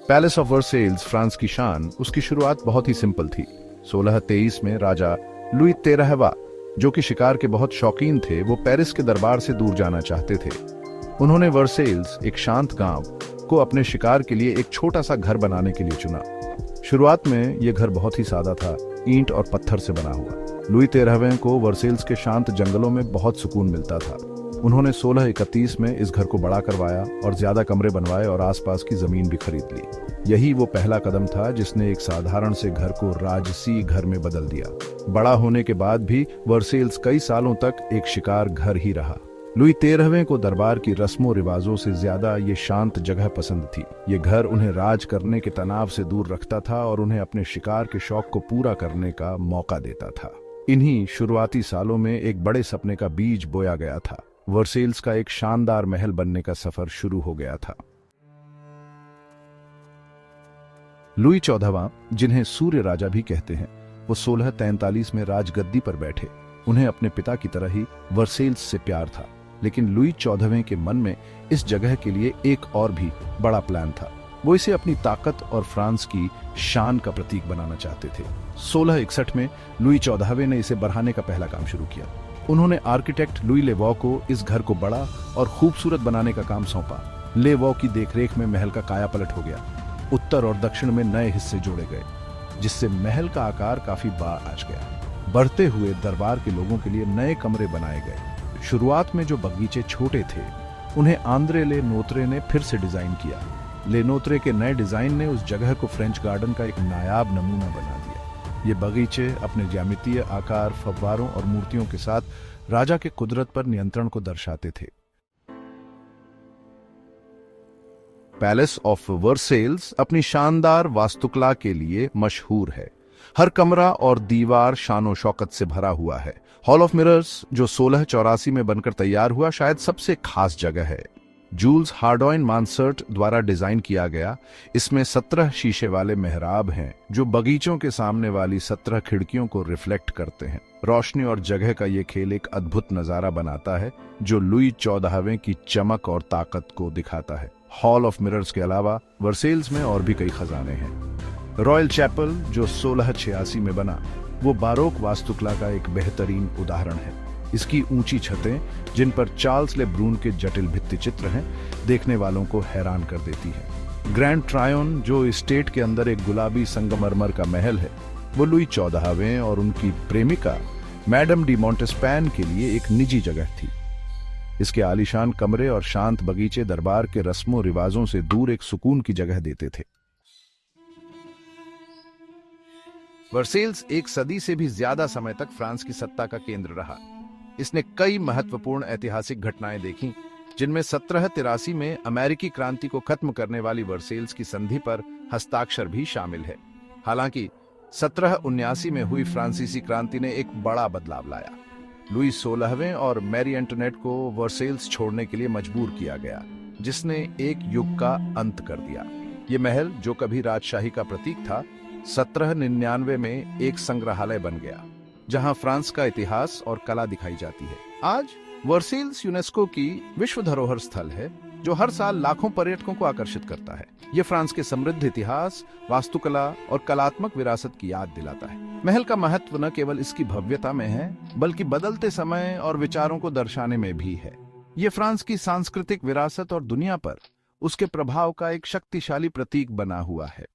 Palace of Versailles France की शान उसकी शुरुआत बहुत ही सिंपल थी। 1623 में राजा लुई 13वां, जो कि शिकार के बहुत शौकीन थे, वो पेरिस के दरबार से दूर जाना चाहते थे। उन्होंने वर्सेल्स, एक शांत गांव, को अपने शिकार के लिए एक छोटा सा घर बनाने के लिए चुना। शुरुआत में यह घर बहुत ही सादा था, ईंट और पत्थर से बना हुआ। लुई 13वें को वर्सेल्स के शांत जंगलों में बहुत सुकून मिलता था। उन्होंने 1631 में इस घर को बड़ा करवाया और ज्यादा कमरे बनवाए और आसपास की जमीन भी खरीद ली। यही वो पहला कदम था जिसने एक साधारण से घर को राजसी घर में बदल दिया। बड़ा होने के बाद भी वर्सेल्स कई सालों तक एक शिकार घर ही रहा। लुई 13वें को दरबार की रस्मों रिवाजों से ज्यादा ये शांत जगह पसंद थी। ये घर उन्हें राज करने के तनाव से दूर रखता था और उन्हें अपने शिकार के शौक को पूरा करने का मौका देता था। इन्हीं शुरुआती सालों में एक बड़े सपने का बीज बोया गया था। वर्सेल्स का एक शानदार महल बनने का सफर शुरू हो गया था। लुई 14वां, जिन्हें सूर्य राजा भी कहते हैं, वो 1643 में राजगद्दी पर बैठे। उन्हें अपने पिता की तरह ही वर्सेल्स से प्यार था, लेकिन लुई 14वें के मन में इस जगह के लिए एक और भी बड़ा प्लान था। वो इसे अपनी ताकत और फ्रांस की शान का प्रतीक बनाना चाहते थे। 1661 में लुई 14वें ने इसे बढ़ाने का पहला काम शुरू किया। उन्होंने आर्किटेक्ट लुई लेवॉ को इस घर को बड़ा और खूबसूरत बनाने का काम सौंपा। लेवॉ की देखरेख में महल का कायापलट हो गया। उत्तर और दक्षिण में नए हिस्से जोड़े गए, जिससे महल का आकार काफी बाज गया। बढ़ते हुए दरबार के लोगों के लिए नए कमरे बनाए गए। शुरुआत में जो बगीचे छोटे थे, उन्हें आंद्रे ले नोत्रे ने फिर से डिजाइन किया। ले नोत्रे के नए डिजाइन ने उस जगह को फ्रेंच गार्डन का एक नायाब नमूना बना दिया। ये बगीचे अपने ज्यामितीय आकार, फव्वारों और मूर्तियों के साथ राजा के कुदरत पर नियंत्रण को दर्शाते थे। पैलेस ऑफ वर्सेल्स अपनी शानदार वास्तुकला के लिए मशहूर है। हर कमरा और दीवार शानो शौकत से भरा हुआ है। हॉल ऑफ मिरर्स, जो 1684 में बनकर तैयार हुआ, शायद सबसे खास जगह है। जूल्स हार्डॉइन मानसर्ट द्वारा डिजाइन किया गया। इसमें 17 शीशे वाले मेहराब हैं, जो बगीचों के सामने वाली 17 खिड़कियों को रिफ्लेक्ट करते हैं। रोशनी और जगह का ये खेल एक अद्भुत नजारा बनाता है, जो लुई 14वें की चमक और ताकत को दिखाता है। हॉल ऑफ मिरर्स के अलावा वर्सेल्स में और भी कई खजाने हैं। रॉयल चैपल, जो 1686 में बना, वो बारोक वास्तुकला का एक बेहतरीन उदाहरण है। इसकी ऊंची छतें, जिन पर चार्ल्स ले ब्रून के जटिल भित्ति चित्र हैं, देखने वालों को हैरान कर देती है। ग्रैंड ट्रायोन, जो स्टेट के अंदर एक गुलाबी संगमरमर का महल है, वो लुई 14वें और उनकी प्रेमिका मैडम डी मॉन्टेस्पैन के लिए एक निजी जगह थी। इसके आलीशान कमरे और शांत बगीचे दरबार के रस्मों रिवाजों से दूर एक सुकून की जगह देते थे। वर्सेल्स एक सदी से भी ज्यादा समय तक फ्रांस की सत्ता का केंद्र रहा। इसने कई महत्वपूर्ण ऐतिहासिक घटनाएं देखी, जिनमें 1783 में अमेरिकी क्रांति को खत्म करने वाली वर्सेल्स की संधि पर हस्ताक्षर भी शामिल है। हालांकि 1779 में हुई फ्रांसीसी क्रांति ने एक बड़ा बदलाव लाया। लुई 16वें और मैरी एंटोनेट को वर्सेल्स छोड़ने के लिए मजबूर किया गया, जिसने एक युग का अंत कर दिया। ये महल, जो कभी राजशाही का प्रतीक था, 1799 में एक संग्रहालय बन गया, जहां फ्रांस का इतिहास और कला दिखाई जाती है। आज वर्सेल्स यूनेस्को की विश्व धरोहर स्थल है, जो हर साल लाखों पर्यटकों को आकर्षित करता है। यह फ्रांस के समृद्ध इतिहास, वास्तुकला और कलात्मक विरासत की याद दिलाता है। महल का महत्व न केवल इसकी भव्यता में है, बल्कि बदलते समय और विचारों को दर्शाने में भी है। यह फ्रांस की सांस्कृतिक विरासत और दुनिया पर उसके प्रभाव का एक शक्तिशाली प्रतीक बना हुआ है।